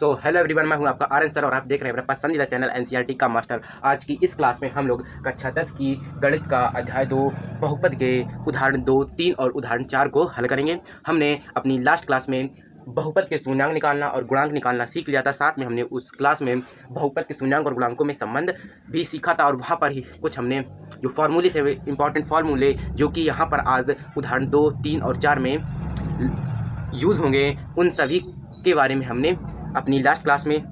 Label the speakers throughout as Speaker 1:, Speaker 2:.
Speaker 1: So hello everyone, मैं हूं आपका आर्यन सर और आप देख रहे हैं मेरा पसंदीदा चैनल एनसीईआरटी का मास्टर। आज की इस क्लास में हम लोग कक्षा 10 की गणित का अध्याय 2 बहुपद के उदाहरण 2, 3 और उदाहरण 4 को हल करेंगे। हमने अपनी लास्ट क्लास में बहुपद के शून्यांक निकालना और गुणांक निकालना सीख लिया था। साथ में हमने उस क्लास में बहुपद के शून्यांक और गुणांकों में संबंध भी सीखा था और वहाँ पर ही कुछ हमने जो फॉर्मूले थे, इंपॉर्टेंट फॉर्मूले, जो कि यहाँ पर आज उदाहरण 2, 3 और 4 में यूज़ होंगे, उन सभी के बारे में हमने अपनी लास्ट क्लास में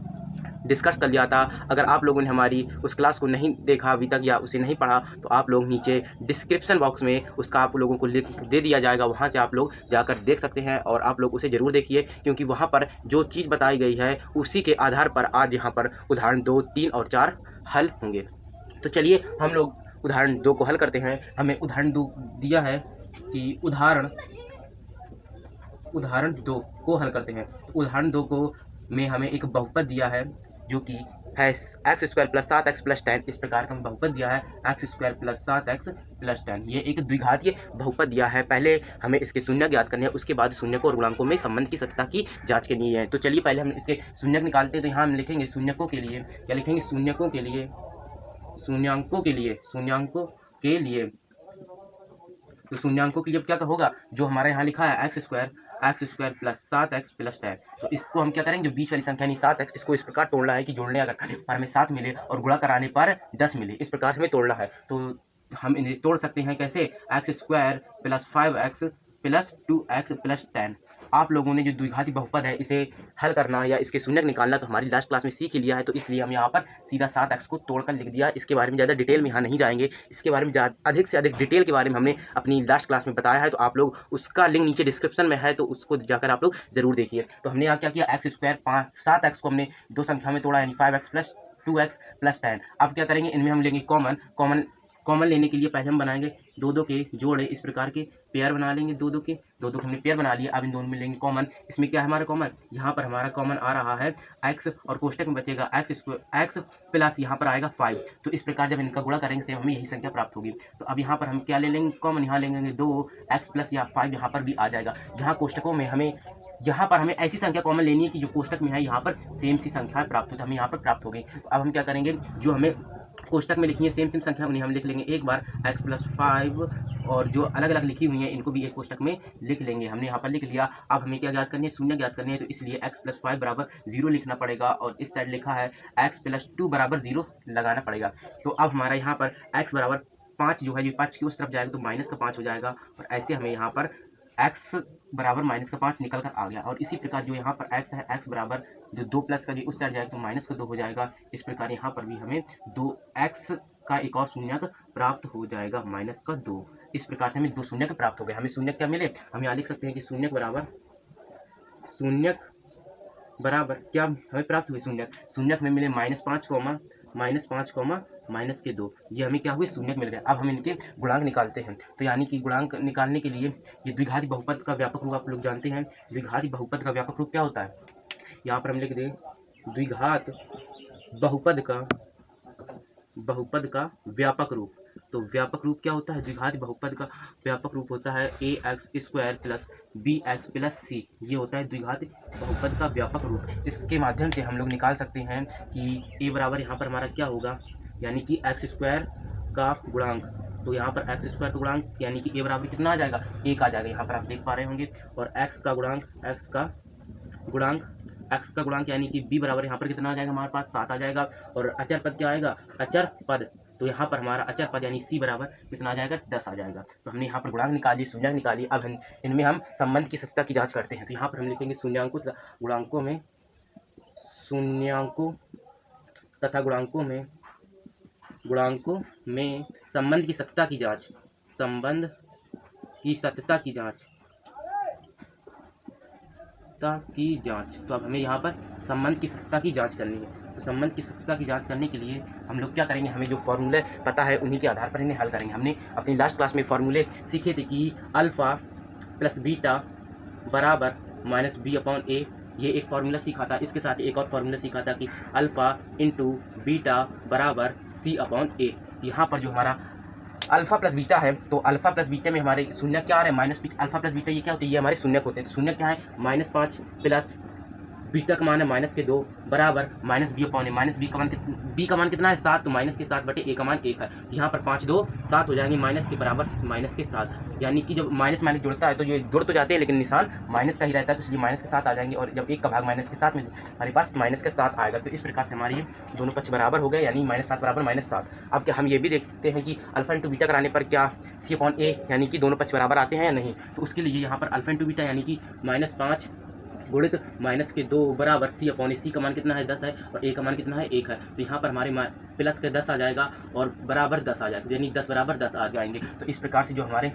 Speaker 1: डिस्कस कर लिया था। अगर आप लोगों ने हमारी उस क्लास को नहीं देखा अभी तक या उसे नहीं पढ़ा तो आप लोग नीचे डिस्क्रिप्शन बॉक्स में उसका आप लोगों को लिंक दे दिया जाएगा, वहाँ से आप लोग जाकर देख सकते हैं और आप लोग उसे ज़रूर देखिए, क्योंकि वहाँ पर जो चीज़ बताई गई है उसी के आधार पर आज यहाँ पर उदाहरण 2, 3 और 4 हल होंगे। तो चलिए हम लोग उदाहरण 2 को हल करते हैं। हमें उदाहरण 2 दिया है कि उदाहरण 2 को हल करते हैं। तो उदाहरण 2 को में हमें एक बहुपद दिया है जो कि है x square plus 7x plus 10। इस प्रकार का बहुपद दिया है x square plus 7x plus 10। ये एक द्विघातीय बहुपद दिया है। पहले हमें इसके शून्य ज्ञात करने हैं, उसके बाद शून्यकों और गुणांकों में संबंध की सत्यता की जांच करनी है। तो चलिए पहले हम इसके शून्यक निकालते हैं। तो यहाँ हम लिखेंगे शून्यकों के लिए, क्या लिखेंगे? शून्यकों के लिए, शून्यांकों के लिए, शून्यांकों के लिए। तो शून्यांकों के लिए क्या होगा? जो हमारे यहाँ लिखा है x square plus 7x plus 10। तो इसको हम क्या करेंगे? जो बीच वाली संख्या यानी 7x, इसको इस प्रकार तोड़ना है कि जोड़ने अगर पर हमें 7 मिले और गुणा कराने पर 10 मिले, इस प्रकार से हमें तोड़ना है। तो हम इन्हें तोड़ सकते हैं कैसे? X square plus 5x plus 2x plus 10। आप लोगों ने जो द्विघाती बहुपद है इसे हल करना या इसके शून्यक निकालना तो हमारी लास्ट क्लास में सीख ही लिया है, तो इसलिए हम यहाँ पर सीधा 7x को तोड़कर लिख दिया। इसके बारे में ज़्यादा डिटेल में यहाँ नहीं जाएंगे। इसके बारे में अधिक से अधिक डिटेल के बारे में हमने अपनी लास्ट क्लास में बताया है, तो आप लोग उसका लिंक नीचे डिस्क्रिप्शन में है, तो उसको जाकर आप लोग जरूर देखिए। तो हमने यहाँ क्या किया? एक्स स्क्वायर 7x को हमने दो संख्या में तोड़ा, यानी 5x प्लस 2x प्लस 10। अब क्या करेंगे? इनमें हम लेंगे कॉमन लेने के लिए पहले हम बनाएंगे दो के जोड़े, इस प्रकार के पेयर बना लेंगे। दो के हमने पेयर बना लिया। अब इन दोनों में लेंगे कॉमन। इसमें क्या है हमारा कॉमन? यहाँ पर हमारा कॉमन आ रहा है x और कोष्टक में बचेगा x प्लस यहाँ पर आएगा 5। तो इस प्रकार जब इनका गुणा करेंगे से हमें यही संख्या प्राप्त होगी। तो अब यहाँ पर हम क्या ले लेंगे? कॉमन। यहाँ लेंगे 2x प्लस या 5 यहाँ पर भी आ जाएगा। जहाँ कोष्टकों में हमें ऐसी संख्या कॉमन लेनी है कि जो कोष्टक में है यहाँ पर सेम सी संख्या प्राप्त हो, तो हमें यहाँ पर प्राप्त हो गई। तो अब हम क्या करेंगे? जो हमें कोष्टक में लिखी है सेम संख्या उन्हें हम लिख लेंगे एक बार x प्लस 5, और जो अलग अलग लिखी हुई है इनको भी एक कोष्टक में लिख लेंगे। हमने यहाँ पर लिख लिया। अब हमें क्या ज्ञात करनी है? शून्य ज्ञात करनी है। तो इसलिए x प्लस 5 बराबर 0 लिखना पड़ेगा और इस साइड लिखा है x प्लस 2 बराबर 0 लगाना पड़ेगा। तो अब हमारा यहाँ पर x बराबर 5 जो है, जो 5 की उस तरफ जाएगा तो माइनस का 5 हो जाएगा, और ऐसे हमें यहाँ पर x बराबर माइनस का 5 निकल कर आ गया। और इसी प्रकार जो यहाँ पर x है, x बराबर जो 2 प्लस का जो उस साइड जाएगा तो माइनस का 2 हो जाएगा। इस प्रकार यहाँ पर भी हमें 2x का एक और शून्यक प्राप्त हो जाएगा, माइनस का 2। इस प्रकार से हमें 2 शून्यक प्राप्त हो गए। हमें शून्यक क्या मिले? हम यहाँ लिख सकते हैं कि शून्यक बराबर क्या हमें प्राप्त हुए? शून्यक में मिले माइनस के 2। ये हमें क्या हुए? शून्यक मिल गया। अब हम इनके गुणांक निकालते हैं। तो यानी कि गुणांक निकालने के लिए ये द्विघाती बहुपद का व्यापक रूप आप लोग जानते हैं। द्विघाती बहुपद का व्यापक रूप क्या होता है? यहाँ पर हम लिख दें द्विघात बहुपद का व्यापक रूप। तो व्यापक रूप क्या होता है? द्विघाती बहुपद का व्यापक रूप होता है ax square plus bx plus c। ये होता है द्विघाती बहुपद का व्यापक रूप। इसके माध्यम से हम लोग निकाल सकते हैं कि a बराबर यहाँ पर हमारा क्या होगा, यानी कि एक्स स्क्वायर का गुणांक। तो यहाँ पर एक्स स्क्वायर का गुणांक यानी कि a बराबर कितना आ जाएगा? 1 आ जाएगा। यहाँ पर आप देख पा रहे होंगे। और x का गुणांक यानी कि b बराबर यहाँ पर कितना आ जाएगा? हमारे पास 7 आ जाएगा। और अचर पद क्या आएगा? अचर पद। तो यहाँ पर हमारा अचर पद यानी c बराबर कितना आ जाएगा? 10 आ जाएगा। तो हमने यहाँ पर गुणांक निकाली, शून्यक निकाली। अब इनमें हम संबंध की सत्यता की जांच करते हैं। तो यहाँ पर हम लिखेंगे शून्यांकों तथा गुणांकों में संबंध की सत्यता की जांच। तो अब हमें यहाँ पर संबंध की सत्यता की जांच करनी है। तो संबंध की सत्यता की जांच करने के लिए हम लोग क्या करेंगे? हमें जो फॉर्मूले पता है उन्हीं के आधार पर इन्हें हल करेंगे। हमने अपनी लास्ट क्लास में फॉर्मूले सीखे थे कि अल्फा प्लस बीटा बराबर माइनस बी अपॉन ए, ये एक फार्मूला सीखा था। इसके साथ एक और फार्मूला सीखा था कि अल्फा इंटू बीटा बराबर सी अपॉन ए। यहाँ पर जो हमारा अल्फा प्लस बीटा है, तो अल्फा प्लस बीटा में हमारे शून्य क्या आ रहे हैं? माइनस। अल्फा प्लस बीटा ये क्या होते हैं? ये हमारे शून्यक होते हैं। तो शून्य क्या है? -5 प्लस बीटा का मान है -2 बराबर -b/a। बी का मान कितना है 7, तो माइनस के 7 बटे a का मान 1 है। यहाँ पर 5 2 7 हो जाएंगे, माइनस के बराबर माइनस के 7, यानी कि जब माइनस माइनस जुड़ता है तो ये जुड़ तो जाते हैं लेकिन निशान माइनस का ही रहता है, तो इसलिए माइनस के 7 आ जाएंगे। और जब 1 का भाग माइनस के 7 में हमारे पास माइनस के 7 आएगा, तो इस प्रकार से हमारे दोनों पक्ष बराबर हो गए, यानी -7 बराबर -7। अब क्या हम ये भी देखते हैं कि अल्फा इंटू बीटा कराने पर क्या c/a यानी कि दोनों पक्ष बराबर आते हैं या नहीं। तो उसके लिए यहाँ पर अल्फा इंटू बीटा यानी कि -5 गुणित -2 बराबर c/a। c का मान कितना है 10 है और a का मान कितना है 1 है, तो यहाँ पर हमारे प्लस के 10 आ जाएगा और बराबर 10 आ जाएगा, यानी 10 बराबर 10 आ जाएंगे। तो इस प्रकार से जो हमारे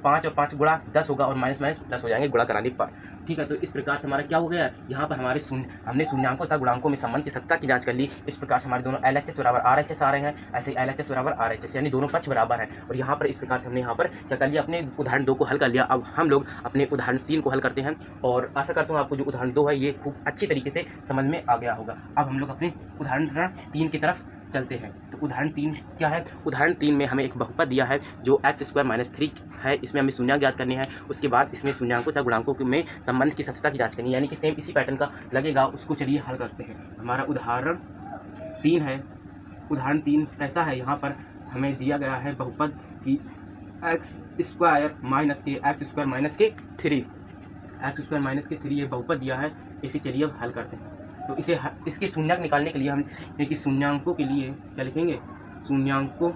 Speaker 1: 5 और 5 गुणा 10 होगा और माइनस माइनस प्लस हो जाएंगे गुणा कराने पर। ठीक है, तो इस प्रकार से हमारा क्या हो गया, यहाँ पर हमारे हमने शून्याङ्कों तथा गुणांकों में संबंध की सत्ता की जांच कर ली। इस प्रकार से हमारे दोनों LHS बराबर RHS आ रहे हैं, ऐसे ही LHS बराबर RHS, यानी दोनों पक्ष बराबर हैं। और यहाँ पर इस प्रकार से हमने यहाँ पर क्या कर लिया, अपने उदाहरण 2 को हल कर लिया। अब हम लोग अपने उदाहरण 3 को हल करते हैं, और आशा करता हूँ आपको जो उदाहरण 2 है ये खूब अच्छी तरीके से समझ में आ गया होगा। अब हम लोग अपने उदाहरण 3 की तरफ चलते हैं। तो उदाहरण 3 क्या है, उदाहरण 3 में हमें एक बहुपद दिया है जो x² - 3 है। इसमें हमें शून्याङ्क ज्ञात करने हैं, उसके बाद इसमें शून्याङ्कों तथा गुणांकों में संबंध की सत्यता की जांच करनी है, यानी कि सेम इसी पैटर्न का लगेगा। उसको चलिए हल करते हैं। हमारा उदाहरण 3 है। उदाहरण 3 कैसा है, यहाँ पर हमें दिया गया है बहुपद की x² - के 3 ये बहुपद दिया है। इसे चलिए अब हल करते हैं। तो इसके शून्याङ्क निकालने के लिए हम देखिए शून्याङ्कों के लिए क्या लिखेंगे, शून्याङ्कों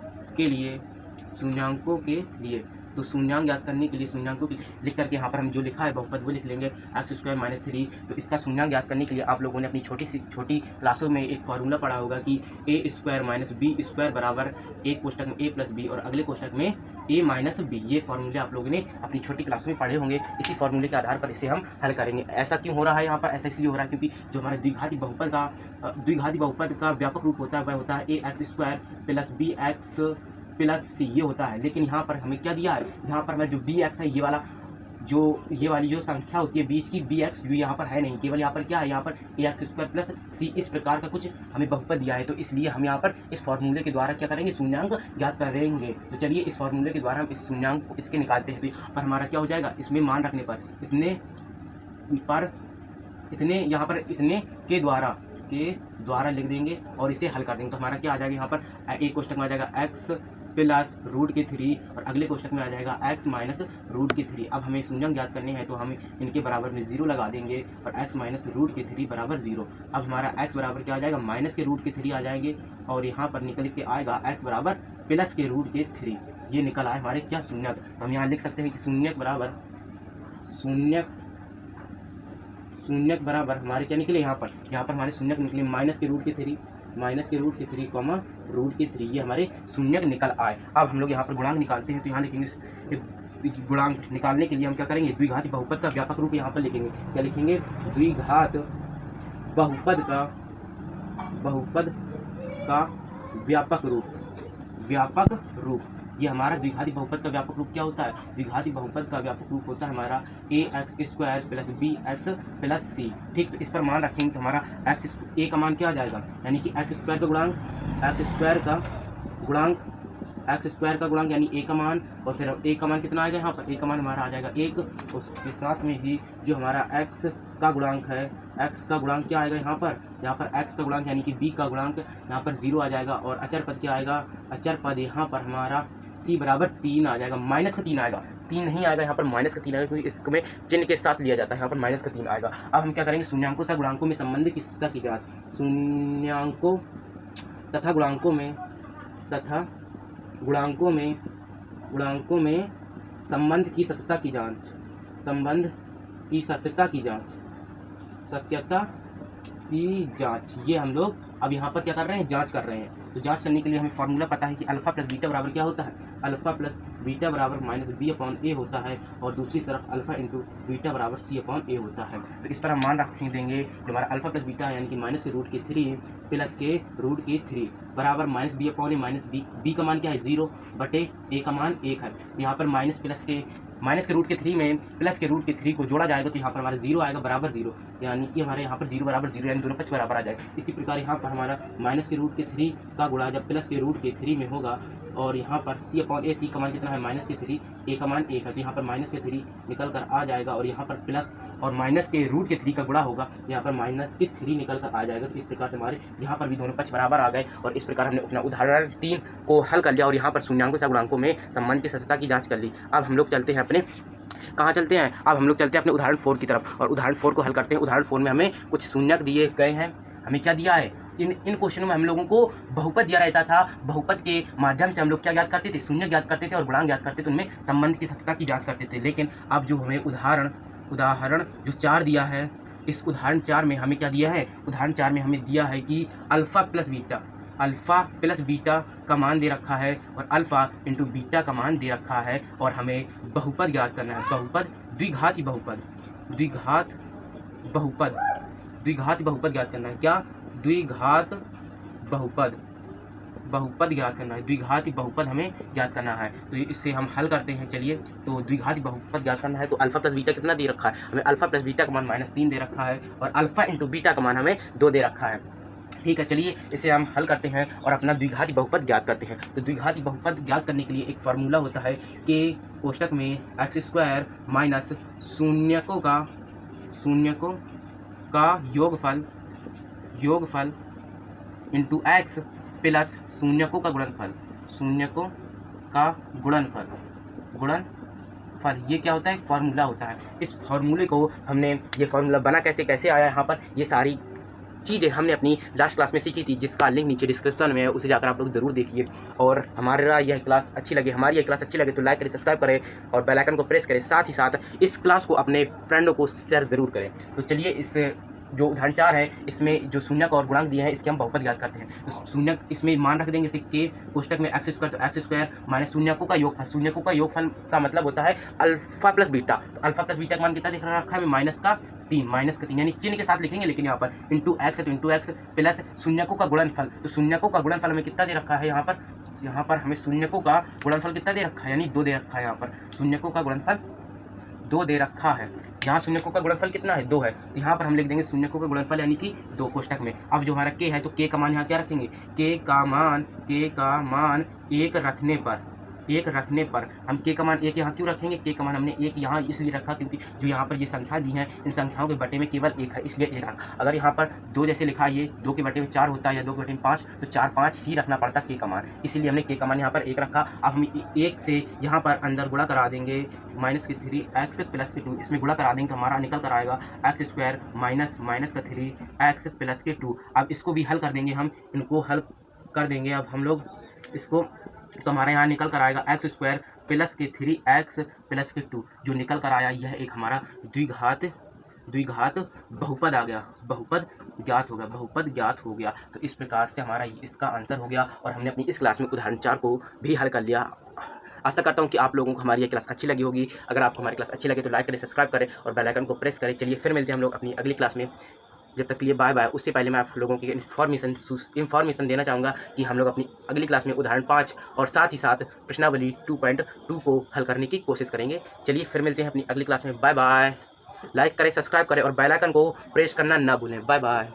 Speaker 1: के लिए तो शून्याङ्क ज्ञात करने के लिए शून्याङ्कों की लिख करके यहाँ पर हम जो लिखा है बहुपद वो लिख लेंगे x² - 3। तो इसका शून्याङ्क ज्ञात करने के लिए आप लोगों ने अपनी छोटी क्लासों में एक फार्मूला पढ़ा होगा कि a² - b² बराबर एक कोष्टक में a + b और अगले कोष्टक में a - b। ये फार्मूले आप लोगों ने अपनी छोटी क्लासों में पढ़े होंगे। इसी फार्मूले के आधार पर इसे हम हल करेंगे। ऐसा क्यों हो रहा है, यहाँ पर ऐसा इसलिए हो रहा है क्योंकि जो हमारे द्विघाती बहुपद का व्यापक रूप होता है वह होता है ax² + bx + c, ये होता है। लेकिन यहाँ पर हमें क्या दिया है, यहाँ पर हमें जो bx है ये वाली जो संख्या होती है बीच की bx जो यहाँ पर है नहीं, केवल यहाँ पर क्या है, यहाँ पर ax² + c इस प्रकार का कुछ हमें बहुपद दिया है। तो इसलिए हम यहाँ पर इस फार्मूले के द्वारा क्या करेंगे, शून्याङ्क ज्ञात करेंगे। तो चलिए इस फार्मूले के द्वारा हम इस शून्याङ्क को इसके निकालते हैं। तो पर हमारा क्या हो जाएगा, इसमें मान रखने पर इतने यहाँ पर इतने के द्वारा लिख देंगे और इसे हल कर देंगे। तो हमारा क्या आ जाएगा, यहाँ पर एक कोष्टक में आ जाएगा x + √3 और अगले कोष्टक में आ जाएगा x - √3। अब हमें शून्याङ्क ज्ञात करने हैं तो हम इनके बराबर में 0 लगा देंगे और x - √3 बराबर 0। अब हमारा x बराबर क्या आ जाएगा, -√3 आ जाएंगे और यहाँ पर निकल के आएगा x बराबर +√3। ये निकल आए हमारे क्या, शून्याङ्क। तो हम यहाँ लिख सकते हैं कि शून्याङ्क बराबर हमारे क्या निकले, यहाँ पर हमारे शून्याङ्क निकले -√3, ये हमारे शून्याङ्क निकल आए। अब हम लोग यहाँ पर गुणांक निकालते हैं। तो यहाँ लिखेंगे गुणांक निकालने के लिए हम क्या करेंगे, द्विघाती बहुपद का व्यापक रूप यहाँ पर लिखेंगे। क्या लिखेंगे, द्विघात बहुपद का व्यापक रूप। ये हमारा द्विघाती बहुपद का व्यापक रूप क्या होता है, द्विघाती बहुपद का व्यापक रूप होता है हमारा ax² + bx + c। ठीक, तो इस पर मान रखेंगे तो हमारा a का मान क्या आ जाएगा, यानी कि x² का गुणांक यानी a का मान, और फिर a का मान कितना आएगा, यहाँ पर a का मान हमारा आ जाएगा 1। उसके साथ में ही जो हमारा x का गुणांक है, x का गुणांक क्या आएगा, यहाँ पर x का गुणांक यानी कि b का गुणांक यहाँ पर 0 आ जाएगा। और अचर पद क्या आएगा, अचर पद यहाँ पर हमारा c बराबर 3 आ जाएगा, -3 आएगा, 3 नहीं आएगा, यहाँ पर -3 आएगा क्योंकि इसमें चिन्ह के साथ लिया जाता है, यहाँ पर -3 आएगा। अब हम क्या करेंगे, शून्याङ्कों तथा गुणांकों में संबंध की सत्ता की जांच, शून्याङ्कों तथा गुणांकों में संबंध की सत्यता की जांच, ये हम लोग अब यहाँ पर क्या कर रहे हैं, जांच कर रहे हैं। तो जांच करने के लिए हमें फार्मूला पता है कि अल्फा + बीटा बराबर क्या होता है, अल्फा + बीटा बराबर -b/a होता है, और दूसरी तरफ अल्फा × बीटा बराबर c/a होता है। तो इस पर हम मान रख देंगे कि हमारा अल्फा + बीटा यानी कि -√3 + √3 बराबर -b/a b का मान क्या है 0 बटे a का मान 1 है। यहाँ पर -√3 में +√3 को जोड़ा जाएगा तो यहाँ पर हमारा 0 आएगा बराबर 0, यानी कि हमारे यहाँ पर 0 बराबर 0 यानी दोनों पक्ष बराबर आ जाएगा। इसी प्रकार यहाँ पर हमारा -√3 का गुणा जब +√3 में होगा, और यहाँ पर c/a का मान कितना है -3, a का मान 1 है, तो यहाँ पर -3 निकल कर आ जाएगा और यहाँ पर प्लस और माइनस के रूट के 3 का गुणा होगा, यहाँ पर माइनस के 3 निकल कर आ जाएगा। तो इस प्रकार से हमारे यहाँ पर भी दोनों पक्ष बराबर आ गए और इस प्रकार हमने अपना उदाहरण 3 को हल कर लिया और यहाँ पर शून्याङ्कों तथा गुणांकों में संबंध की सत्यता की जाँच कर ली। अब हम लोग चलते हैं अपने कहाँ चलते हैं, अब हम लोग चलते हैं अपने उदाहरण 4 की तरफ और उदाहरण 4 को हल करते हैं। उदाहरण 4 में हमें कुछ शून्यक दिए गए हैं। हमें क्या दिया है, इन क्वेश्चनों में हम लोगों को बहुपद दिया रहता था। बहुपद के माध्यम से हम लोग क्या ज्ञात करते थे, शून्य ज्ञात करते थे और गुणांक ज्ञात करते थे, उनमें संबंध की सत्यता की जांच करते थे। लेकिन अब जो हमें उदाहरण जो 4 दिया है, इस उदाहरण 4 में हमें क्या दिया है, उदाहरण 4 में हमें दिया है कि अल्फा प्लस बीटा का मान दे रखा है और अल्फा इंटू बीटा का मान दे रखा है और हमें बहुपद ज्ञात करना है। बहुपद द्विघाती बहुपद ज्ञात करना है। क्या, द्विघात बहुपद ज्ञात करना है। द्विघाती बहुपद हमें ज्ञात करना है। तो इससे हम हल करते हैं। चलिए, तो द्विघाती बहुपद ज्ञात करना है तो अल्फा प्लस बीटा कितना दे रखा है, हमें अल्फा प्लस बीटा का मान -3 दे रखा है और अल्फा इंटू बीटा का मान हमें 2 दे रखा है। ठीक है, चलिए इसे हम हल करते हैं और अपना द्विघाती बहुपद ज्ञात करते हैं। तो द्विघाती बहुपद ज्ञात करने के लिए एक फार्मूला होता है कि कोष्टक में x² माइनस शून्यकों का योगफल इंटू x प्लस शून्यकों का गुणनफल, ये क्या होता है, फार्मूला होता है। इस फार्मूले को हमने, ये फार्मूला बना कैसे आया, यहाँ पर ये सारी चीज़ें हमने अपनी लास्ट क्लास में सीखी थी, जिसका लिंक नीचे डिस्क्रिप्शन में है, उसे जाकर आप लोग ज़रूर देखिए। और हमारी यह क्लास अच्छी लगे तो लाइक करें, सब्सक्राइब करें और बेल आइकन को प्रेस करें। साथ ही साथ इस क्लास को अपने फ्रेंडों को शेयर ज़रूर करें। तो चलिए, इस जो उदाहरण 4 है, इसमें जो शून्यक और गुणांक दिए हैं, इसके हम बहुपद ज्ञात करते हैं। तो शून्यक इसमें मान रख देंगे, जैसे के कोष्टक में x² तो x² माइनस शून्यकों का योगफल। शून्यकों का योगफल का मतलब होता है अल्फा प्लस बीटा। तो अल्फा प्लस बीटा का मान कितना दिख रखा है, -3 यानी चिन्ह के साथ लिखेंगे, लेकिन यहाँ पर इंटू एक्स है तो इंटू एक्स प्लस शून्यकों का गुणनफल। तो शून्यकों का गुणनफल हमें कितना दे रखा है, यहाँ पर हमें शून्यकों का गुणनफल कितना दे रखा है, यानी 2 दे रखा है। यहाँ पर शून्यकों का गुणनफल 2 दे रखा है। यहाँ शून्यकों का गुणनफल कितना है, 2 है। तो यहाँ पर हम लिख देंगे शून्यकों का गुणनफल यानी कि 2 कोष्टक में। अब जो हमारा के है, तो के का मान यहाँ क्या रखेंगे, के का मान 1 रखने पर हम के का मान 1 यहाँ क्यों रखेंगे, के का मान हमने 1 यहाँ इसलिए रखा क्योंकि जो यहाँ पर ये संख्या दी है, इन संख्याओं के बटे में केवल 1 है, इसलिए 1 रखा। अगर यहाँ पर 2 जैसे लिखा है, ये 2 के बटे में 4 होता है या 2 के बटे में 5, तो 4-5 ही रखना पड़ता के का मान, इसीलिए हमने के का मान यहाँ पर 1 रखा। अब हम 1 से यहाँ पर अंदर गुणा करा देंगे, -3x प्लस के 2, इसमें गुणा करा देंगे तो हमारा निकल कर आएगा x² माइनस का 3x प्लस के 2। अब इसको भी हल कर देंगे, हम इनको हल कर देंगे अब हम लोग इसको, तो हमारे यहाँ निकल कर आएगा x² प्लस के 3x प्लस के 2, जो निकल कर आया यह एक हमारा द्विघात बहुपद आ गया, बहुपद ज्ञात हो गया। तो इस प्रकार से हमारा इसका आंसर हो गया और हमने अपनी इस क्लास में उदाहरण 4 को भी हल कर लिया। आशा करता हूँ कि आप लोगों को हमारी ये क्लास अच्छी लगी होगी। अगर आपको हमारी क्लास अच्छी लगे तो लाइक करें, सब्सक्राइब करें और बेल आइकन को प्रेस करें। चलिए फिर मिलते हैं हम लोग अपनी अगली क्लास में। जब तक के लिए बाय बाय। उससे पहले मैं आप लोगों की इन्फॉर्मेशन देना चाहूँगा कि हम लोग अपनी अगली क्लास में उदाहरण 5 और साथ ही साथ प्रश्नावली 2.2 को हल करने की कोशिश करेंगे। चलिए फिर मिलते हैं अपनी अगली क्लास में। Bye bye. लाइक करें, सब्सक्राइब करें और बेल आइकन को प्रेस करना ना भूलें। Bye bye.